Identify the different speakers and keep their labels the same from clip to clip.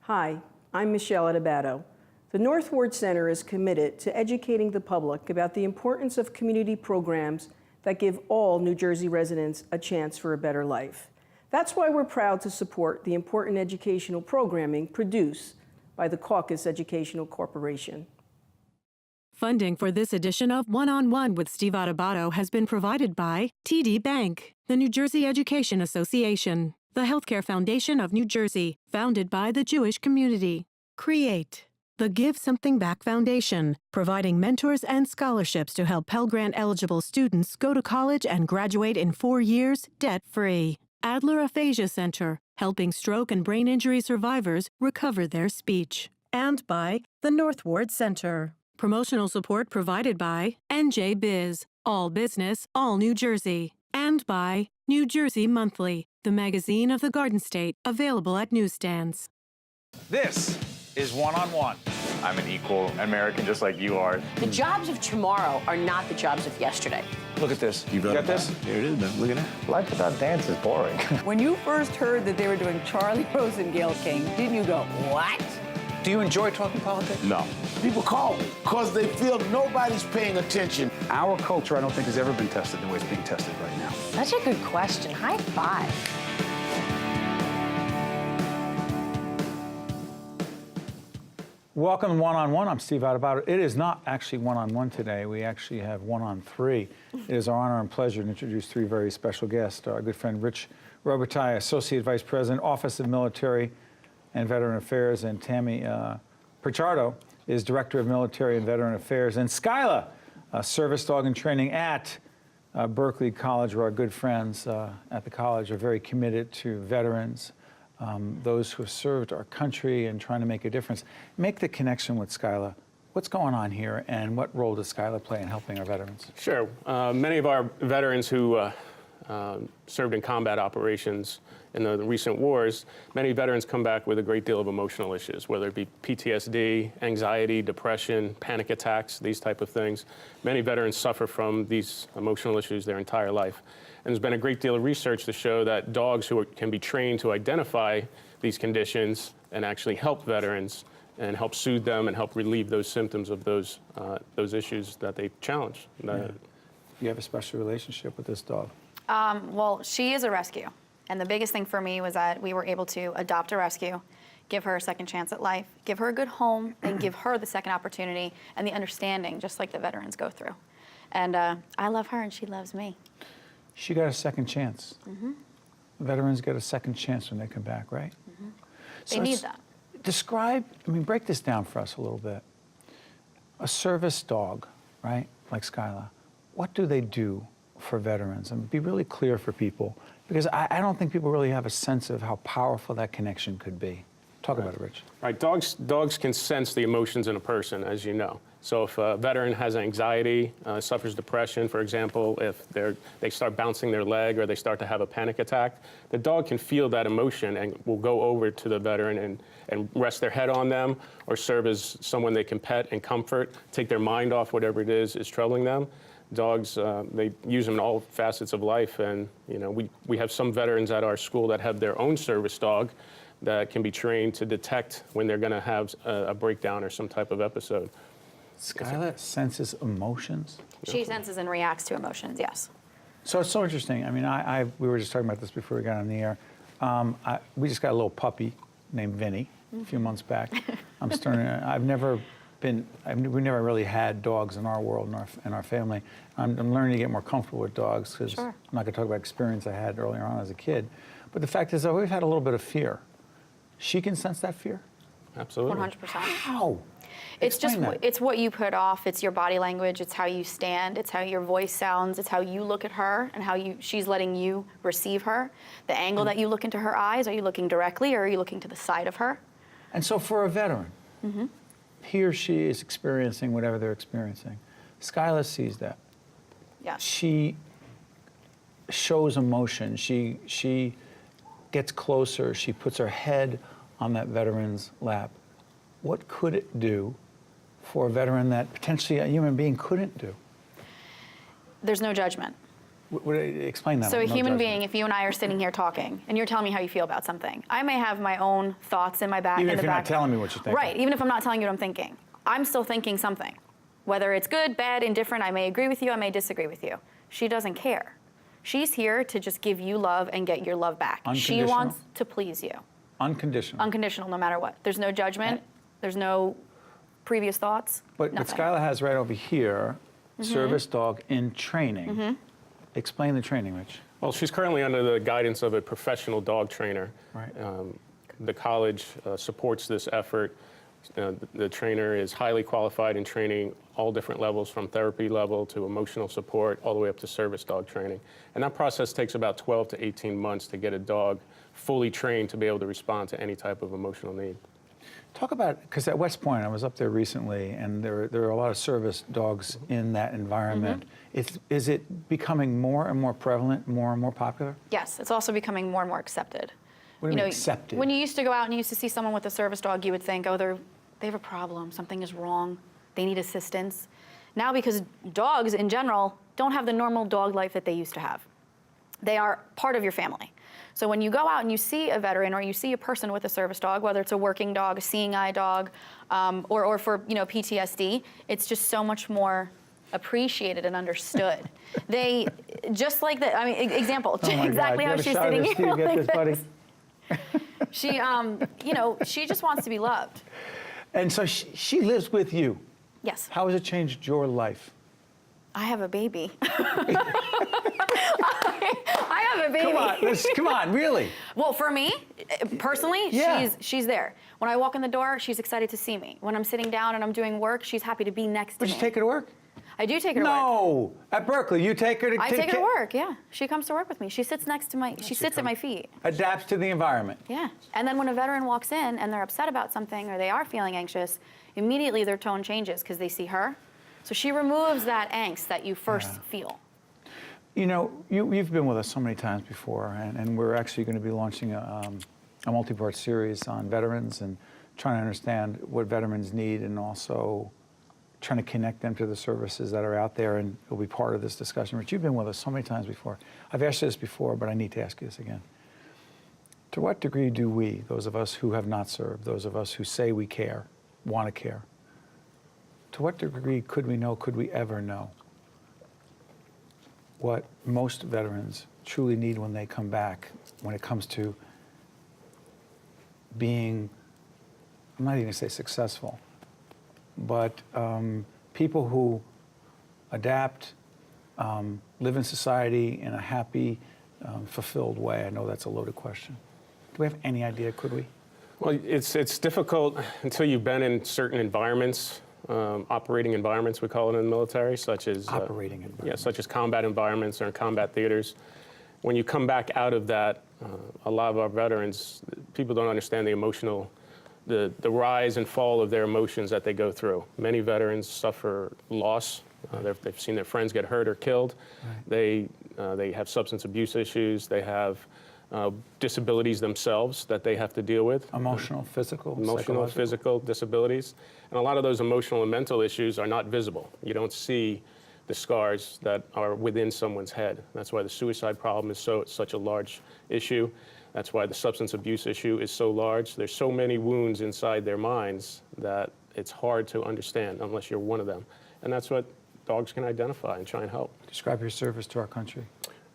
Speaker 1: Hi, I'm Michelle Adubato. The North Ward Center is committed to educating the public about the importance of community programs that give all New Jersey residents a chance for a better life. That's why we're proud to support the important educational programming produced by the CAUCUS Educational Corporation.
Speaker 2: Funding for this edition of One-on-One with Steve Adubato has been provided by TD Bank, the New Jersey Education Association, the Healthcare Foundation of New Jersey, founded by the Jewish community. Create, the Give Something Back Foundation, providing mentors and scholarships to help Pell Grant-eligible students go to college and graduate in 4 years debt-free. Adler Aphasia Center, helping stroke and brain injury survivors recover their speech. And by the North Ward Center. Promotional support provided by NJ Biz, all business, all New Jersey. And by New Jersey Monthly, the magazine of the Garden State, available at newsstands.
Speaker 3: This is One-on-One. I'm an equal American just like you are.
Speaker 4: The jobs of tomorrow are not the jobs of yesterday.
Speaker 3: Look at this. You got this?
Speaker 5: Here it is, man. Look at that.
Speaker 3: Life without dance is boring.
Speaker 6: When you first heard that they were doing Charlie Rose and Gayle King, didn't you go, what?
Speaker 3: Do you enjoy talking politics?
Speaker 5: No.
Speaker 7: People call me because they feel nobody's paying attention.
Speaker 5: Our culture, I don't think, has ever been tested the way it's being tested right now.
Speaker 4: Such a good question. High five.
Speaker 8: Welcome to One-on-One. I'm Steve Adubato. It is not actually one-on-one today. We actually have one-on-three. It is our honor and pleasure to introduce three very special guests. Our good friend Rich Robitaille, Associate Vice President, Office of Military and Veteran Affairs, and Tami Pichardo is Director of Military and Veteran Affairs, and Skyla, a service dog in training at Berkeley College, where our good friends at the college are very committed to veterans, those who have served our country and trying to make a difference. Make the connection with Skyla. What's going on here, and what role does Skyla play in helping our veterans?
Speaker 9: Sure. Many of our veterans who served in combat operations in the recent wars, many veterans come back with a great deal of emotional issues, whether it be PTSD, anxiety, depression, panic attacks, these type of things. Many veterans suffer from these emotional issues their entire life. And there's been a great deal of research to show that dogs who can be trained to identify these conditions and actually help veterans and help soothe them and help relieve those symptoms of those issues that they challenge.
Speaker 8: Yeah. You have a special relationship with this dog.
Speaker 10: Well, she is a rescue. And the biggest thing for me was that we were able to adopt a rescue, give her a second chance at life, give her a good home, and give her the second opportunity and the understanding, just like the veterans go through. And I love her and she loves me.
Speaker 8: She got a second chance.
Speaker 10: Mm-hmm.
Speaker 8: Veterans get a second chance when they come back, right?
Speaker 10: Mm-hmm. They need that.
Speaker 8: Describe, break this down for us a little bit. A service dog, right, like Skyla, what do they do for veterans? And be really clear for people, because I don't think people really have a sense of how powerful that connection could be. Talk about it, Rich.
Speaker 9: Right, dogs can sense the emotions in a person, as you know. So if a veteran has anxiety, suffers depression, for example, if they start bouncing their leg or they start to have a panic attack, the dog can feel that emotion and will go over to the veteran and rest their head on them or serve as someone they can pet and comfort, take their mind off whatever it is troubling them. Dogs, they use them in all facets of life, and we have some veterans at our school that have their own service dog that can be trained to detect when they're going to have a breakdown or some type of episode.
Speaker 8: Skyla senses emotions?
Speaker 10: She senses and reacts to emotions, yes.
Speaker 8: So it's so interesting. We were just talking about this before we got on the air. We just got a little puppy named Vinny a few months back. We never really had dogs in our world, in our family. I'm learning to get more comfortable with dogs, because I'm not going to talk about experience I had earlier on as a kid. But the fact is, we've had a little bit of fear. She can sense that fear?
Speaker 9: Absolutely.
Speaker 10: 100%.
Speaker 8: How?
Speaker 10: It's what you put off. It's your body language. It's how you stand. It's how your voice sounds. It's how you look at her and how she's letting you receive her. The angle that you look into her eyes. Are you looking directly or are you looking to the side of her?
Speaker 8: And so for a veteran, he or she is experiencing whatever they're experiencing. Skyla sees that.
Speaker 10: Yes.
Speaker 8: She shows emotion. She gets closer. She puts her head on that veteran's lap. What could it do for a veteran that potentially a human being couldn't do?
Speaker 10: There's no judgment.
Speaker 8: Explain that.
Speaker 10: So a
Speaker 8: No
Speaker 10: human
Speaker 8: judgment.
Speaker 10: being, if you and I are sitting here talking, and you're telling me how you feel about something, I may have my own thoughts in my back.
Speaker 8: Even
Speaker 10: in
Speaker 8: if
Speaker 10: the
Speaker 8: you're
Speaker 10: back.
Speaker 8: not telling me what you're thinking.
Speaker 10: Right, even if I'm not telling you what I'm thinking. I'm still thinking something. Whether it's good, bad, indifferent, I may agree with you, I may disagree with you. She doesn't care. She's here to just give you love and get your love back. She
Speaker 8: Unconditional?
Speaker 10: wants to please you.
Speaker 8: Unconditional.
Speaker 10: Unconditional, no matter what. There's no judgment. There's no previous thoughts.
Speaker 8: But
Speaker 10: nothing.
Speaker 8: Skyla has right over here, service dog in training. Explain the training, Rich.
Speaker 9: Well, she's currently under the guidance of a professional dog trainer.
Speaker 8: Right.
Speaker 9: The college supports this effort. The trainer is highly qualified in training all different levels, from therapy level to emotional support, all the way up to service dog training. And that process takes about 12 to 18 months to get a dog fully trained to be able to respond to any type of emotional need.
Speaker 8: Talk about, because at West Point, I was up there recently, and there are a lot of service dogs in that environment. Is it becoming more and more prevalent, more and more popular?
Speaker 10: Yes, it's also becoming more and more accepted.
Speaker 8: What do you mean accepted?
Speaker 10: When you used to go out and you used to see someone with a service dog, you would think, oh, they have a problem, something is wrong, they need assistance. Now, because dogs in general don't have the normal dog life that they used to have, they are part of your family. So when you go out and you see a veteran or you see a person with a service dog, whether it's a working dog, a seeing eye dog, or for PTSD, it's just so much more appreciated and understood. They just like that. I mean, example,
Speaker 8: Oh my
Speaker 10: exactly
Speaker 8: God.
Speaker 10: how
Speaker 8: You
Speaker 10: she's
Speaker 8: have a shot
Speaker 10: sitting
Speaker 8: of this?
Speaker 10: here.
Speaker 8: Do you get
Speaker 10: like
Speaker 8: this, buddy?
Speaker 10: She, she just wants to be loved.
Speaker 8: And so she lives with you.
Speaker 10: Yes.
Speaker 8: How has it changed your life?
Speaker 10: I have a baby. I have a baby.
Speaker 8: Come on, really?
Speaker 10: Well, for me, personally,
Speaker 8: Yeah.
Speaker 10: she's there. When I walk in the door, she's excited to see me. When I'm sitting down and I'm doing work, she's happy to be next to
Speaker 8: But
Speaker 10: me.
Speaker 8: you take her to work?
Speaker 10: I do take her to work.
Speaker 8: No, at Berkeley, you take her to.
Speaker 10: I take her to work. Yeah, she comes to work with me. She sits next to my. She sits at my feet.
Speaker 8: Adapts to the environment.
Speaker 10: Yeah, and then when a veteran walks in and they're upset about something or they are feeling anxious, immediately their tone changes because they see her. So she removes that angst that you first feel.
Speaker 8: You know, you've been with us so many times before, and we're actually going to be launching a multi-part series on veterans and trying to understand what veterans need, and also trying to connect them to the services that are out there, and it'll be part of this discussion. Rich, you've been with us so many times before. I've asked you this before, but I need to ask you this again. To what degree do we, those of us who have not served, those of us who say we care, want to care, to what degree could we ever know what most veterans truly need when they come back, when it comes to being, I'm not even going to say successful, but people who adapt, live in society in a happy, fulfilled way? I know that's a loaded question. Do we have any idea, could we?
Speaker 9: Well, it's difficult until you've been in certain environments, operating environments, we call it in the military, such as
Speaker 8: Operating environments.
Speaker 9: Yeah, such as combat environments or combat theaters. When you come back out of that, a lot of our veterans, people don't understand the emotional, the rise and fall of their emotions that they go through. Many veterans suffer loss. They've seen their friends get hurt or killed. Right. They have substance abuse issues. They have disabilities themselves that they have to deal with.
Speaker 8: Emotional, physical,
Speaker 9: Emotional, physical disabilities. And a lot of those emotional and mental issues are not visible. You don't see the scars that are within someone's head. That's why the suicide problem is such a large issue. That's why the substance abuse issue is so large. There's so many wounds inside their minds that it's hard to understand unless you're one of them. And that's what dogs can identify and try and help.
Speaker 8: Describe your service to our country.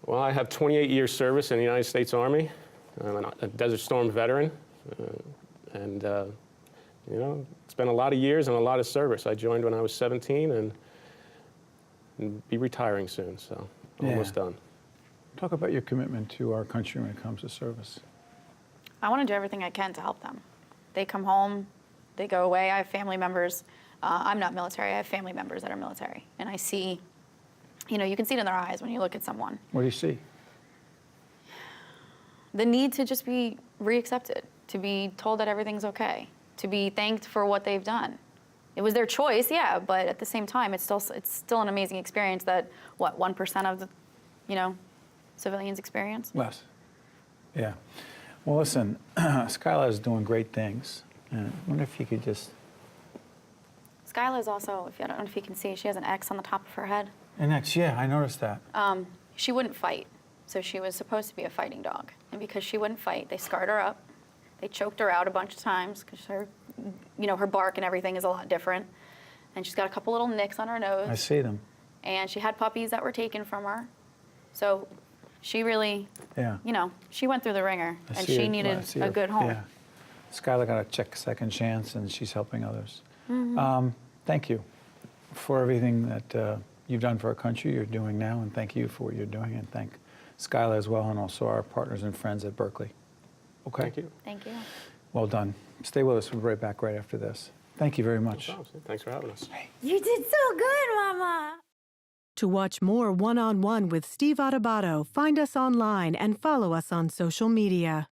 Speaker 9: Well, I have 28 years service in the United States Army. I'm a Desert Storm veteran. You know, it's been a lot of years and a lot of service. I joined when I was 17 and be retiring soon, so almost done.
Speaker 8: Talk about your commitment to our country when it comes to service.
Speaker 10: I want to do everything I can to help them. They come home, they go away. I have family members. I'm not military. I have family members that are military. And I see, you know, you can see it in their eyes when you look at someone.
Speaker 8: What do you see?
Speaker 10: The need to just be reaccepted, to be told that everything's okay, to be thanked for what they've done. It was their choice, yeah, but at the same time, it's still an amazing experience that, 1% of the, civilians experience?
Speaker 8: Less. Yeah. Well, listen, Skyla is doing great things. And I wonder if you could just...
Speaker 10: Skyla is also, I don't know if you can see, she has an X on the top of her head.
Speaker 8: An X, yeah, I noticed that.
Speaker 10: she wouldn't fight. So she was supposed to be a fighting dog. And because she wouldn't fight, they scarred her up. They choked her out a bunch of times because her, her bark and everything is a lot different. And she's got a couple little nicks on her nose.
Speaker 8: I see them.
Speaker 10: And she had puppies that were taken from her. So she really, she went through the ringer. And she needed a good home.
Speaker 8: Yeah. Skyla got a second chance, and she's helping others. Thank you for everything that you've done for our country, you're doing now, and thank you for what you're doing, and thank Skyla as well, and also our partners and friends at Berkeley. Okay?
Speaker 9: Thank you.
Speaker 10: Thank you.
Speaker 8: Well done. Stay with us. We'll be right back right after this. Thank you very much.
Speaker 9: No problem. Thanks for having us.
Speaker 11: You did so good, Mama.
Speaker 2: To watch more one-on-one with Steve Adubato, find us online and follow us on social media.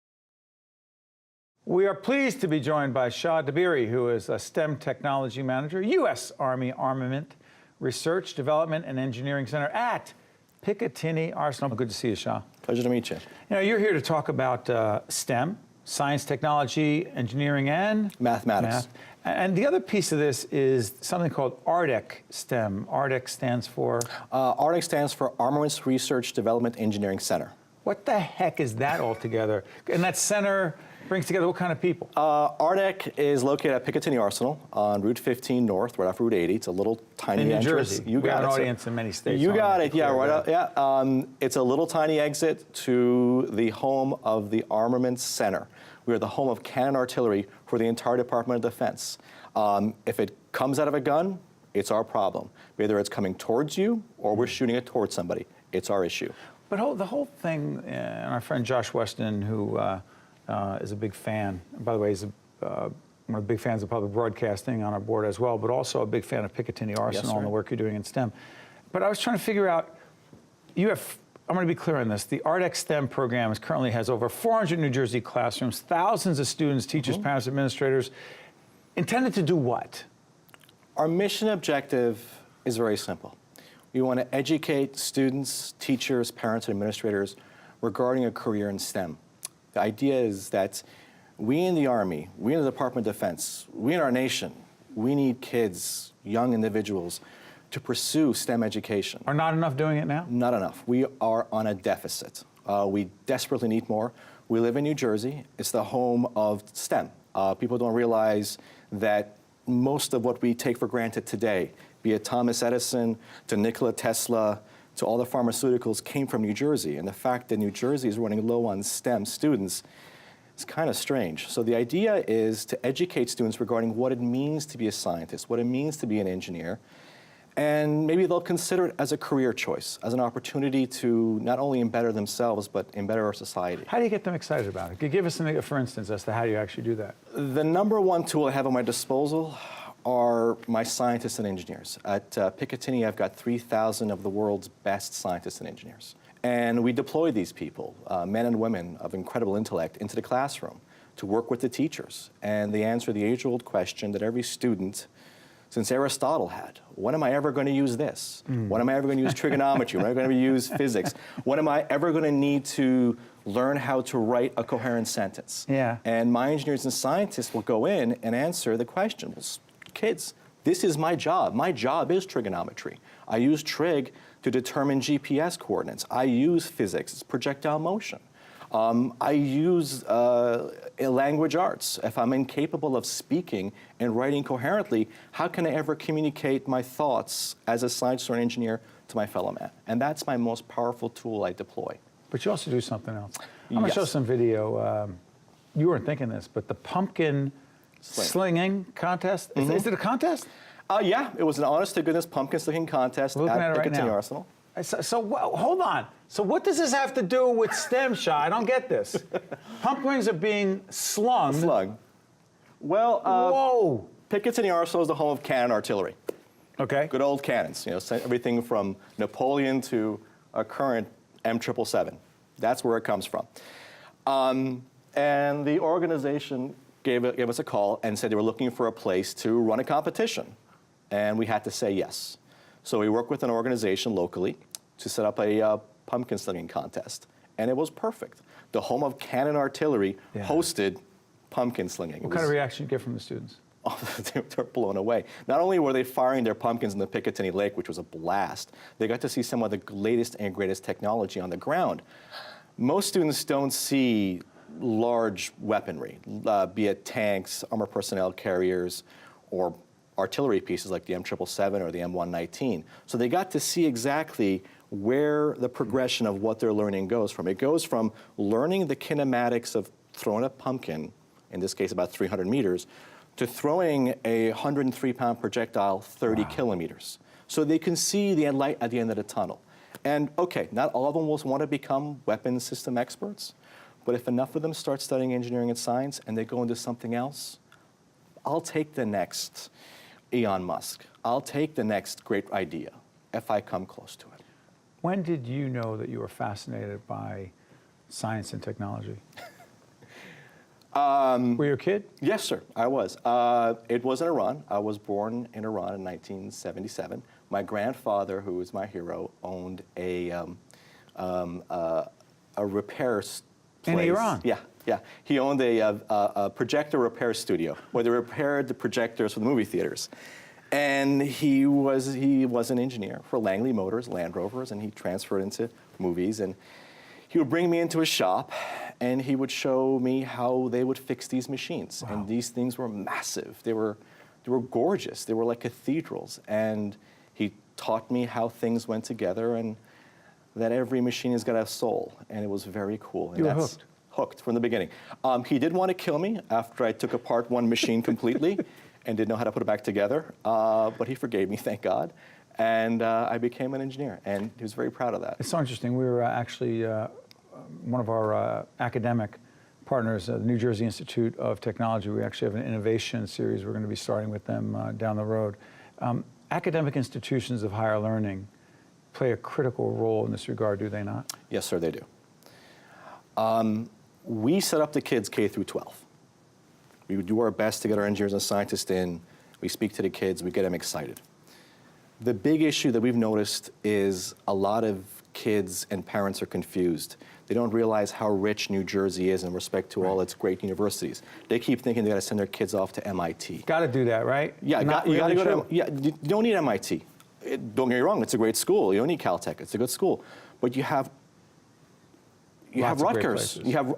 Speaker 8: We are pleased to be joined by Shah Dabiri, who is a STEM Technology Manager, U.S. Army Armament Research, Development, and Engineering Center at Picatinny Arsenal. Good to see you, Shah.
Speaker 12: Pleasure to meet you.
Speaker 8: You're here to talk about STEM, science, technology, engineering, and
Speaker 12: mathematics.
Speaker 8: Math. And the other piece of this is something called ARDEC STEM. ARDEC stands for?
Speaker 12: ARDEC stands for Armaments Research Development Engineering Center.
Speaker 8: What the heck is that altogether? And that center brings together what kind of people?
Speaker 12: ARDEC is located at Picatinny Arsenal on Route 15 North, right off Route 80. It's a little tiny entrance.
Speaker 8: In New Jersey.
Speaker 12: You got
Speaker 8: an
Speaker 12: it.
Speaker 8: audience in many states.
Speaker 12: You got it. Yeah, right up. Yeah. It's a little tiny exit to the home of the Armaments Center. We are the home of cannon artillery for the entire Department of Defense. If it comes out of a gun, it's our problem. Whether it's coming towards you or we're shooting it towards somebody, it's our issue.
Speaker 8: But the whole thing, and our friend Josh Weston, who is a big fan, and by the way, he's one of the big fans of public broadcasting on our board as well, but also a big fan of Picatinny Arsenal and the work you're doing in STEM. But I was trying to figure out, I'm going to be clear on this, the ARDEC STEM program currently has over 400 New Jersey classrooms, thousands of students, teachers, parents, administrators, intended to do what?
Speaker 12: Our mission objective is very simple. We want to educate students, teachers, parents, and administrators regarding a career in STEM. The idea is that we in the Army, we in the Department of Defense, we in our nation, we need kids, young individuals, to pursue STEM education.
Speaker 8: Are not enough doing it now?
Speaker 12: Not enough. We are on a deficit. We desperately need more. We live in New Jersey. It's the home of STEM. People don't realize that most of what we take for granted today, be it Thomas Edison to Nikola Tesla to all the pharmaceuticals, came from New Jersey. And the fact that New Jersey is running low on STEM students is kind of strange. So the idea is to educate students regarding what it means to be a scientist, what it means to be an engineer, and maybe they'll consider it as a career choice, as an opportunity to not only better themselves, but better our society.
Speaker 8: How do you get them excited about it? Give us something, for instance, as to how you actually do that.
Speaker 12: The number one tool I have at my disposal are my scientists and engineers. At Picatinny, I've got 3,000 of the world's best scientists and engineers. And we deploy these people, men and women of incredible intellect, into the classroom to work with the teachers. And they answer the age-old question that every student since Aristotle had. When am I ever going to use this? When am I ever going to use trigonometry? When am I going to use physics? When am I ever going to need to learn how to write a coherent sentence?
Speaker 8: Yeah.
Speaker 12: And my engineers and scientists will go in and answer the question. Well, kids, this is my job. My job is trigonometry. I use trig to determine GPS coordinates. I use physics, it's projectile motion. I use language arts. If I'm incapable of speaking and writing coherently, how can I ever communicate my thoughts as a scientist or an engineer to my fellow man? And that's my most powerful tool I deploy.
Speaker 8: But you also do something else. I'm going to show some video. You weren't thinking this, but the pumpkin slinging contest. Is it a contest?
Speaker 12: Yeah, it was an honest-to-goodness pumpkin slinging contest at Picatinny Arsenal.
Speaker 8: So hold on. So what does this have to do with STEM, Shah? I don't get this. Pumpkins are being slung.
Speaker 12: Slung. Well,
Speaker 8: whoa.
Speaker 12: Picatinny Arsenal is the home of cannon artillery.
Speaker 8: Okay.
Speaker 12: Good old cannons. Everything from Napoleon to a current M777. That's where it comes from. And the organization gave us a call and said they were looking for a place to run a competition. And we had to say yes. So we worked with an organization locally to set up a pumpkin slinging contest. And it was perfect. The home of cannon artillery hosted pumpkin slinging.
Speaker 8: What kind of reaction did you get from the students?
Speaker 12: They were blown away. Not only were they firing their pumpkins in the Picatinny Lake, which was a blast, they got to see some of the latest and greatest technology on the ground. Most students don't see large weaponry, be it tanks, armored personnel carriers, or artillery pieces like the M777 or the M119. So they got to see exactly where the progression of what they're learning goes from. It goes from learning the kinematics of throwing a pumpkin, in this case about 300 meters, to throwing a 103-pound projectile 30 kilometers. So they can see the light at the end of the tunnel. And okay, not all of them will want to become weapons system experts, but if enough of them start studying engineering and science and they go into something else, I'll take the next Elon Musk. I'll take the next great idea if I come close to it.
Speaker 8: When did you know that you were fascinated by science and technology? Were you a kid?
Speaker 12: Yes, sir, I was. It was in Iran. I was born in Iran in 1977. My grandfather, who is my hero, owned a repair place.
Speaker 8: In Iran?
Speaker 12: Yeah, yeah. He owned a projector repair studio where they repaired the projectors for the movie theaters. And he was an engineer for Langley Motors, Land Rovers, and he transferred into movies. And he would bring me into his shop, and he would show me how they would fix these machines. Wow. And these things were massive. They were gorgeous. They were like cathedrals. And he taught me how things went together, and that every machine has got a soul. And it was very cool. And
Speaker 8: you were hooked.
Speaker 12: Hooked from the beginning. He did want to kill me after I took apart one machine completely and didn't know how to put it back together. But he forgave me, thank God. And I became an engineer, and he was very proud of that.
Speaker 8: It's so interesting. We were actually, one of our academic partners, the New Jersey Institute of Technology, we actually have an innovation series we're going to be starting with them down the road. Academic institutions of higher learning play a critical role in this regard, do they not?
Speaker 12: Yes, sir, they do. We set up the kids K through 12. We would do our best to get our engineers and scientists in. We speak to the kids, we get them excited. The big issue that we've noticed is a lot of kids and parents are confused. They don't realize how rich New Jersey is in respect to all its great universities. They keep thinking they got to send their kids off to MIT.
Speaker 8: Got to do that, right?
Speaker 12: Yeah, you got to go to. Yeah, you don't need MIT. Don't get me wrong; it's a great school. You don't need Caltech; it's a good school. But you have Rutgers. You have,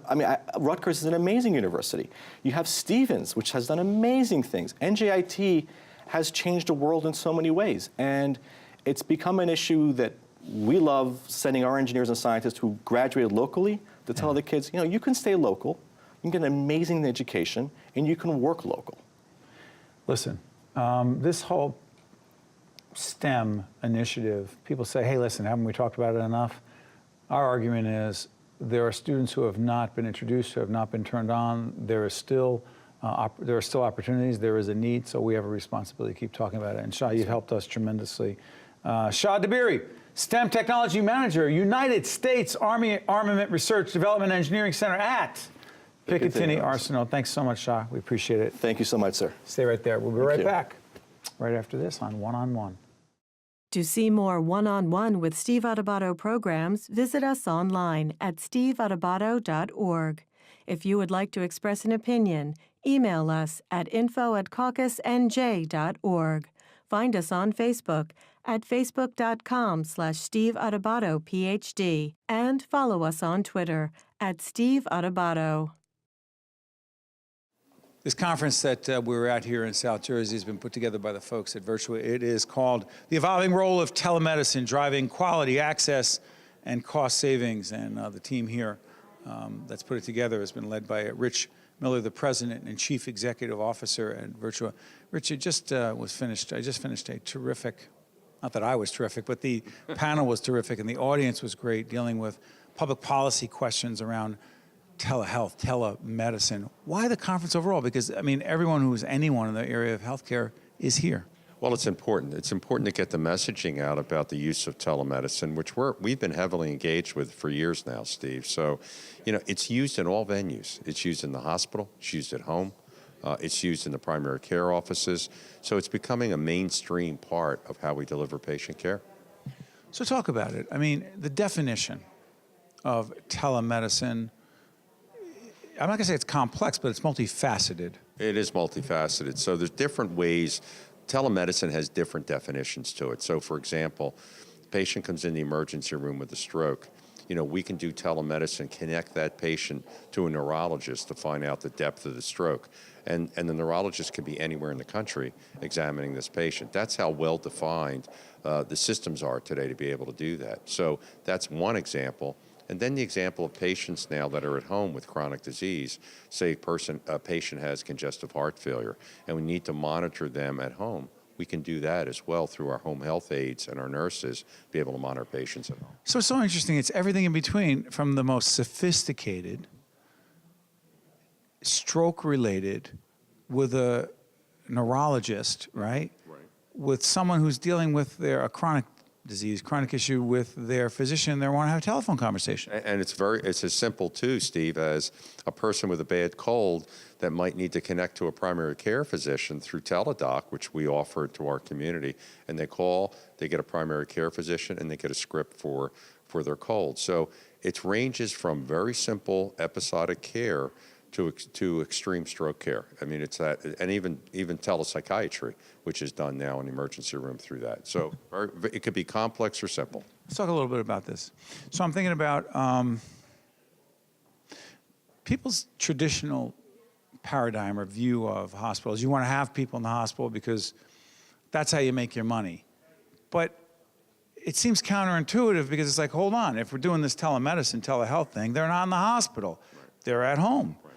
Speaker 12: Rutgers is an amazing university. You have Stevens, which has done amazing things. NJIT has changed the world in so many ways, and it's become an issue that we love sending our engineers and scientists who graduated locally to tell the kids, you can stay local, you can get an amazing education, and you can work local.
Speaker 8: Listen, this whole STEM initiative, people say, hey, listen, haven't we talked about it enough? Our argument is there are students who have not been introduced, who have not been turned on. There are still opportunities. There is a need, so we have a responsibility to keep talking about it. And Shah, you've helped us tremendously. Shah Dabiri, STEM Technology Manager, United States Army Armament Research Development Engineering Center at Picatinny Arsenal. Thanks so much, Shah. We appreciate it.
Speaker 12: Thank you so much, sir.
Speaker 8: Stay right there. We'll be right back right after this on One-on-One.
Speaker 2: To see more One-on-One with Steve Adubato programs, visit us online at steveadubato.org. If you would like to express an opinion, email us at info@caucusnj.org. Find us on Facebook at facebook.com/Steve Adubato PhD and follow us on Twitter at Steve Adubato.
Speaker 8: This conference that we're at here in South Jersey has been put together by the folks at Virtua. It is called The Evolving Role of Telemedicine, Driving Quality, Access, and Cost Savings. And the team here that's put it together has been led by Rich Miller, the President and Chief Executive Officer at Virtua. Rich, I just finished a terrific, not that I was terrific, but the panel was terrific and the audience was great, dealing with public policy questions around telehealth, telemedicine. Why the conference overall? Because, everyone who is anyone in the area of healthcare is here.
Speaker 13: Well, it's important. It's important to get the messaging out about the use of telemedicine, which we've been heavily engaged with for years now, Steve. So, it's used in all venues. It's used in the hospital. It's used at home. It's used in the primary care offices. So it's becoming a mainstream part of how we deliver patient care.
Speaker 8: So talk about it. The definition of telemedicine, I'm not going to say it's complex, but it's multifaceted.
Speaker 13: It is multifaceted. So there's different ways. Telemedicine has different definitions to it. So, for example, patient comes in the emergency room with a stroke. We can do telemedicine, connect that patient to a neurologist to find out the depth of the stroke. And the neurologist can be anywhere in the country examining this patient. That's how well defined the systems are today to be able to do that. So that's one example. And then the example of patients now that are at home with chronic disease, say a patient has congestive heart failure, and we need to monitor them at home. We can do that as well through our home health aides and our nurses, be able to monitor patients at home.
Speaker 8: So it's so interesting. It's everything in between, from the most sophisticated, stroke-related, with a neurologist, right?
Speaker 13: Right.
Speaker 8: With someone who's dealing with a chronic disease, chronic issue with their physician, they want to have a telephone conversation.
Speaker 13: And it's as simple too, Steve, as a person with a bad cold that might need to connect to a primary care physician through Teledoc, which we offer to our community, and they call, they get a primary care physician, and they get a script for their cold. So it ranges from very simple episodic care to extreme stroke care. I mean, it's that, and even telepsychiatry, which is done now in the emergency room through that. So it could be complex or simple.
Speaker 8: Let's talk a little bit about this. So I'm thinking about people's traditional paradigm or view of hospitals. You want to have people in the hospital because that's how you make your money. But it seems counterintuitive because it's like, hold on, if we're doing this telemedicine, telehealth thing, they're not in the hospital. Right. They're at home. Right.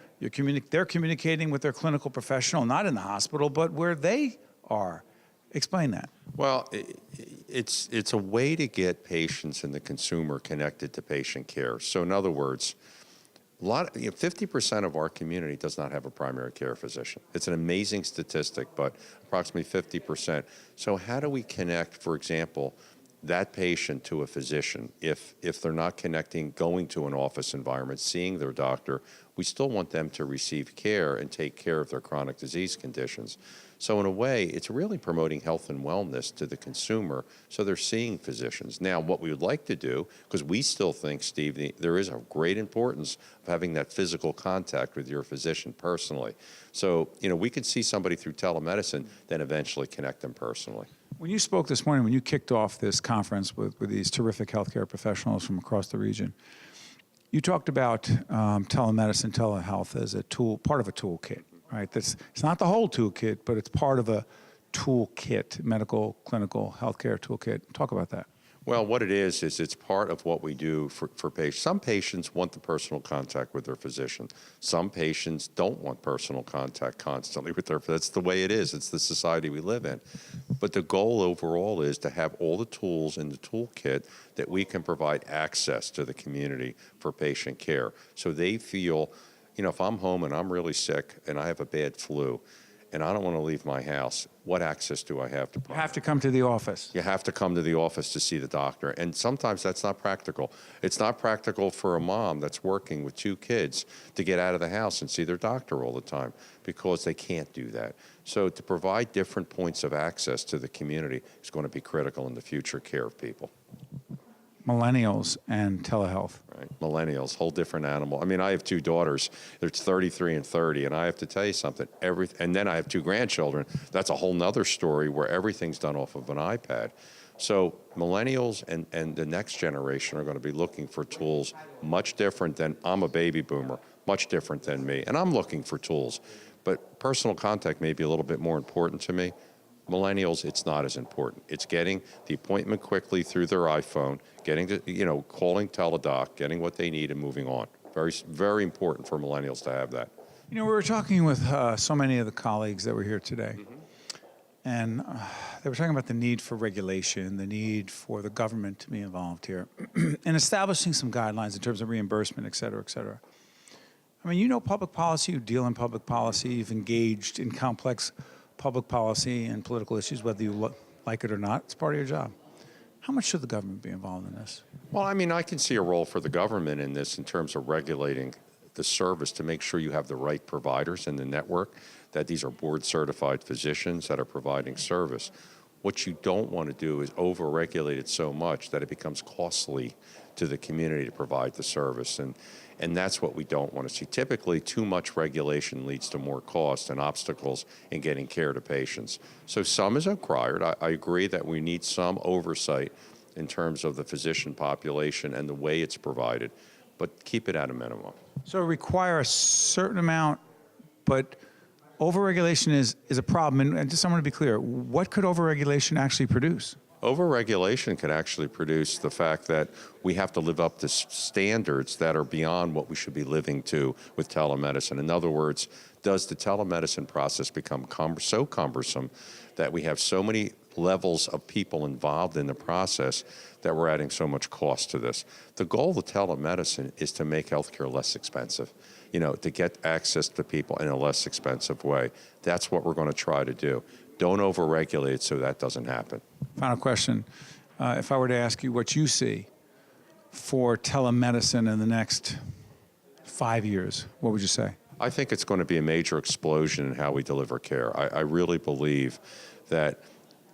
Speaker 8: They're communicating with their clinical professional, not in the hospital, but where they are. Explain that.
Speaker 13: Well, it's a way to get patients and the consumer connected to patient care. So in other words, 50% of our community does not have a primary care physician. It's an amazing statistic, but approximately 50%. So how do we connect, for example, that patient to a physician? If they're not connecting, going to an office environment, seeing their doctor, we still want them to receive care and take care of their chronic disease conditions. So in a way, it's really promoting health and wellness to the consumer, so they're seeing physicians. Now, what we would like to do, because we still think, Steve, there is a great importance of having that physical contact with your physician personally. So, we could see somebody through telemedicine, then eventually connect them personally.
Speaker 8: When you spoke this morning, when you kicked off this conference with these terrific healthcare professionals from across the region, you talked about telemedicine, telehealth as a tool, part of a toolkit. Right, it's not the whole toolkit, but it's part of a toolkit, medical, clinical, healthcare toolkit. Talk about that.
Speaker 13: Well, what it is it's part of what we do for patients. Some patients want the personal contact with their physician. Some patients don't want personal contact constantly with their physician. That's the way it is. It's the society we live in. But the goal overall is to have all the tools in the toolkit that we can provide access to the community for patient care. So they feel, if I'm home and I'm really sick and I have a bad flu and I don't want to leave my house, what access do I have to?
Speaker 8: You have to come to the office.
Speaker 13: You have to come to the office to see the doctor. And sometimes that's not practical. It's not practical for a mom that's working with 2 kids to get out of the house and see their doctor all the time because they can't do that. So to provide different points of access to the community is going to be critical in the future care of people.
Speaker 8: Millennials and telehealth.
Speaker 13: Right. Millennials, whole different animal. I mean, I have 2 daughters. They're 33 and 30, and I have to tell you something. And then I have 2 grandchildren. That's a whole nother story where everything's done off of an iPad. So millennials and the next generation are going to be looking for tools much different than, I'm a baby boomer, much different than me. And I'm looking for tools. But personal contact may be a little bit more important to me. Millennials, it's not as important. It's getting the appointment quickly through their iPhone, getting to, calling Teledoc, getting what they need and moving on. Very, very important for millennials to have that.
Speaker 8: We were talking with so many of the colleagues that were here today, and they were talking about the need for regulation, the need for the government to be involved here, and establishing some guidelines in terms of reimbursement, et cetera, et cetera. I mean, public policy, you deal in public policy, you've engaged in complex public policy and political issues, whether you like it or not. It's part of your job. How much should the government be involved in this?
Speaker 13: Well, I mean, I can see a role for the government in this in terms of regulating the service to make sure you have the right providers in the network, that these are board-certified physicians that are providing service. What you don't want to do is over-regulate it so much that it becomes costly to the community to provide the service. And And that's what we don't want to see. Typically, too much regulation leads to more cost and obstacles in getting care to patients. So some is required. I agree that we need some oversight in terms of the physician population and the way it's provided, but keep it at a minimum.
Speaker 8: So require a certain amount, but overregulation is a problem. And just I want to be clear, what could overregulation actually produce?
Speaker 13: Overregulation can actually produce the fact that we have to live up to standards that are beyond what we should be living to with telemedicine. In other words, does the telemedicine process become so cumbersome that we have so many levels of people involved in the process that we're adding so much cost to this? The goal of telemedicine is to make healthcare less expensive, to get access to people in a less expensive way. That's what we're going to try to do. Don't overregulate so that doesn't happen.
Speaker 8: Final question. If I were to ask you what you see for telemedicine in the next 5 years, what would you say?
Speaker 13: I think it's going to be a major explosion in how we deliver care. I really believe that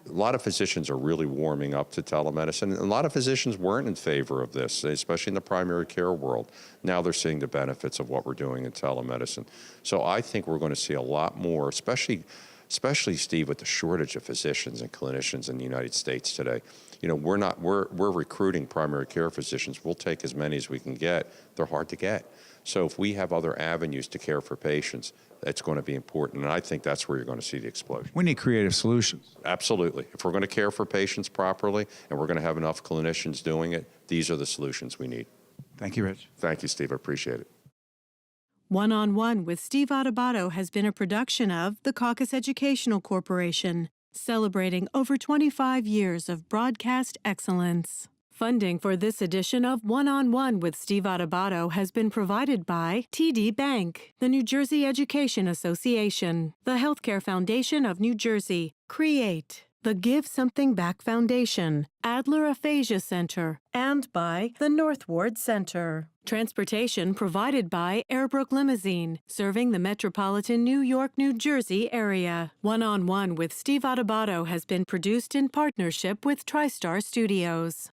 Speaker 13: a lot of physicians are really warming up to telemedicine. A lot of physicians weren't in favor of this, especially in the primary care world. Now they're seeing the benefits of what we're doing in telemedicine. So I think we're going to see a lot more, especially, Steve, with the shortage of physicians and clinicians in the United States today. We're recruiting primary care physicians. We'll take as many as we can get. They're hard to get. So if we have other avenues to care for patients, it's going to be important. And I think that's where you're going to see the explosion.
Speaker 8: We need creative solutions.
Speaker 13: Absolutely. If we're going to care for patients properly and we're going to have enough clinicians doing it, these are the solutions we need.
Speaker 8: Thank you, Rich.
Speaker 13: Thank you, Steve. I appreciate it.
Speaker 2: One-on-One with Steve Adubato has been a production of the CAUCUS Educational Corporation, celebrating over 25 years of broadcast excellence. Funding for this edition of One-on-One with Steve Adubato has been provided by TD Bank, the New Jersey Education Association, the Healthcare Foundation of New Jersey, CREATE, the Give Something Back Foundation, Adler Aphasia Center, and by the North Ward Center. Transportation provided by Airbrook Limousine, serving the metropolitan New York, New Jersey area. One-on-One with Steve Adubato has been produced in partnership with TriStar Studios.